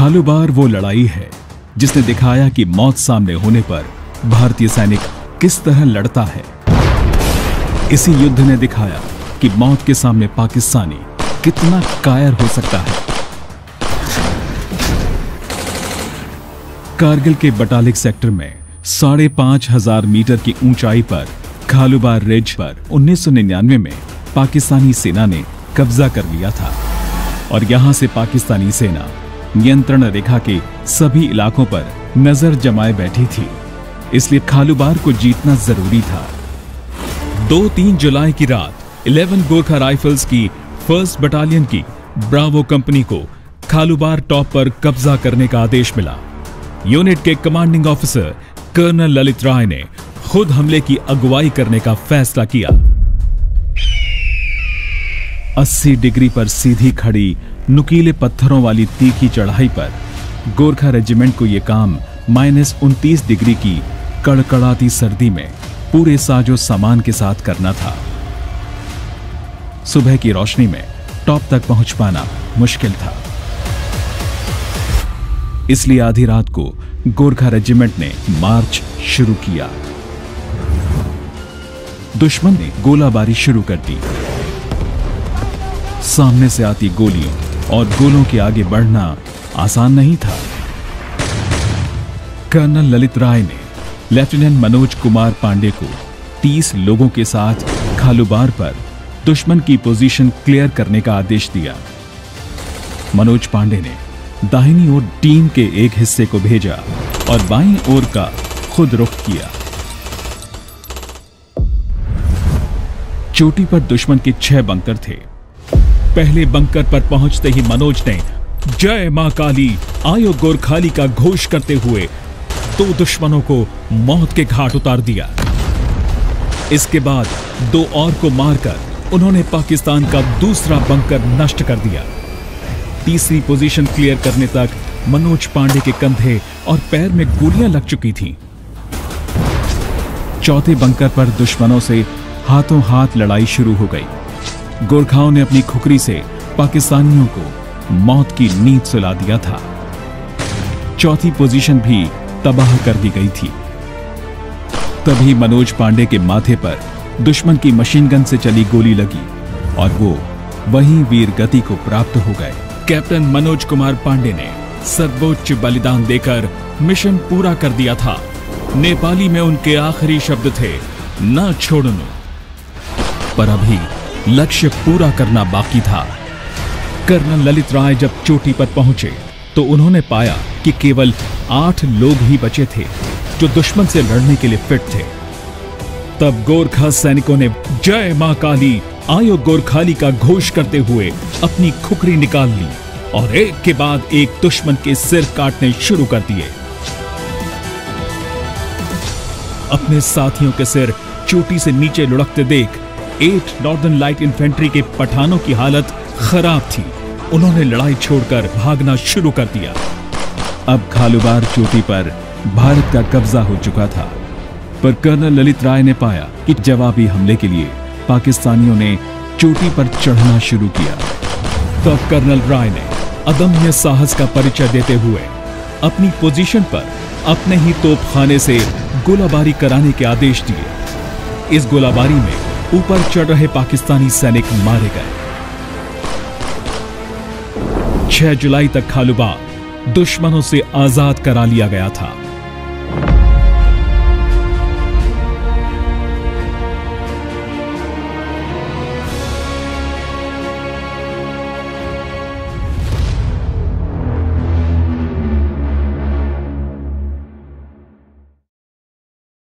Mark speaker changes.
Speaker 1: खालूबार वो लड़ाई है जिसने दिखाया कि मौत सामने होने पर भारतीय सैनिक किस तरह लड़ता है। इसी युद्ध ने दिखाया कि मौत के सामने पाकिस्तानी कितना कायर हो सकता है। कारगिल के बटालिक सेक्टर में 5,500 मीटर की ऊंचाई पर खालूबार रिज पर 1999 में पाकिस्तानी सेना ने कब्जा कर लिया था और यहां से पाकिस्तानी सेना नियंत्रण रेखा के सभी इलाकों पर नजर जमाए बैठी थी, इसलिए खालूबार को जीतना जरूरी था। 2-3 जुलाई की रात 11 गोरखा राइफल्स की 1st बटालियन की ब्रावो कंपनी को खालूबार टॉप पर कब्जा करने का आदेश मिला। यूनिट के कमांडिंग ऑफिसर कर्नल ललित राय ने खुद हमले की अगुवाई करने का फैसला किया। 80 डिग्री पर सीधी खड़ी नुकीले पत्थरों वाली तीखी चढ़ाई पर गोरखा रेजिमेंट को यह काम -29 डिग्री की कड़कड़ाती सर्दी में पूरे साजो सामान के साथ करना था। सुबह की रोशनी में टॉप तक पहुंच पाना मुश्किल था, इसलिए आधी रात को गोरखा रेजिमेंट ने मार्च शुरू किया। दुश्मन ने गोलाबारी शुरू कर दी। सामने से आती गोलियों और गोलों के आगे बढ़ना आसान नहीं था। कर्नल ललित राय ने लेफ्टिनेंट मनोज कुमार पांडे को 30 लोगों के साथ खालूबार पर दुश्मन की पोजीशन क्लियर करने का आदेश दिया। मनोज पांडे ने दाहिनी ओर टीम के एक हिस्से को भेजा और बाईं ओर का खुद रुख किया। चोटी पर दुश्मन के 6 बंकर थे। पहले बंकर पर पहुंचते ही मनोज ने जय मां काली आयो गोरखाली का घोष करते हुए 2 दुश्मनों को मौत के घाट उतार दिया। इसके बाद 2 और को मारकर उन्होंने पाकिस्तान का दूसरा बंकर नष्ट कर दिया। तीसरी पोजीशन क्लियर करने तक मनोज पांडे के कंधे और पैर में गोलियां लग चुकी थीं। चौथे बंकर पर दुश्मनों से हाथों हाथ लड़ाई शुरू हो गई। गोरखाओं ने अपनी खुखरी से पाकिस्तानियों को मौत की नींद सुला दिया था। चौथी पोजीशन भी तबाह कर दी गई थी। तभी मनोज पांडे के माथे पर दुश्मन की मशीन गन से चली गोली लगी और वो वहीं वीर गति को प्राप्त हो गए। कैप्टन मनोज कुमार पांडे ने सर्वोच्च बलिदान देकर मिशन पूरा कर दिया था। नेपाली में उनके आखिरी शब्द थे, न छोड़नो। पर अभी लक्ष्य पूरा करना बाकी था। कर्नल ललित राय जब चोटी पर पहुंचे तो उन्होंने पाया कि केवल 8 लोग ही बचे थे जो दुश्मन से लड़ने के लिए फिट थे। तब गोरखा सैनिकों ने जय मां काली आयो गोरखाली का घोष करते हुए अपनी खुखरी निकाल ली और एक के बाद एक दुश्मन के सिर काटने शुरू कर दिए। अपने साथियों के सिर चोटी से नीचे लुढ़कते देख 8 नॉर्दर्न लाइट इन्फेंट्री के पठानों की हालत खराब थी। उन्होंने लड़ाई छोड़कर भागना शुरू कर दिया। अब खालूबार चोटी पर भारत का कब्जा हो चुका था, पर कर्नल ललित राय ने पाया कि जवाबी हमले के लिए पाकिस्तानियों ने चोटी पर चढ़ना शुरू किया। तब कर्नल राय ने अदम्य साहस का परिचय देते हुए अपनी पोजीशन पर अपने ही तोपखाने से गोलाबारी कराने के आदेश दिए। इस गोलाबारी में ऊपर चढ़ रहे पाकिस्तानी सैनिक मारे गए। 6 जुलाई तक खालूबार दुश्मनों से आजाद करा लिया गया था।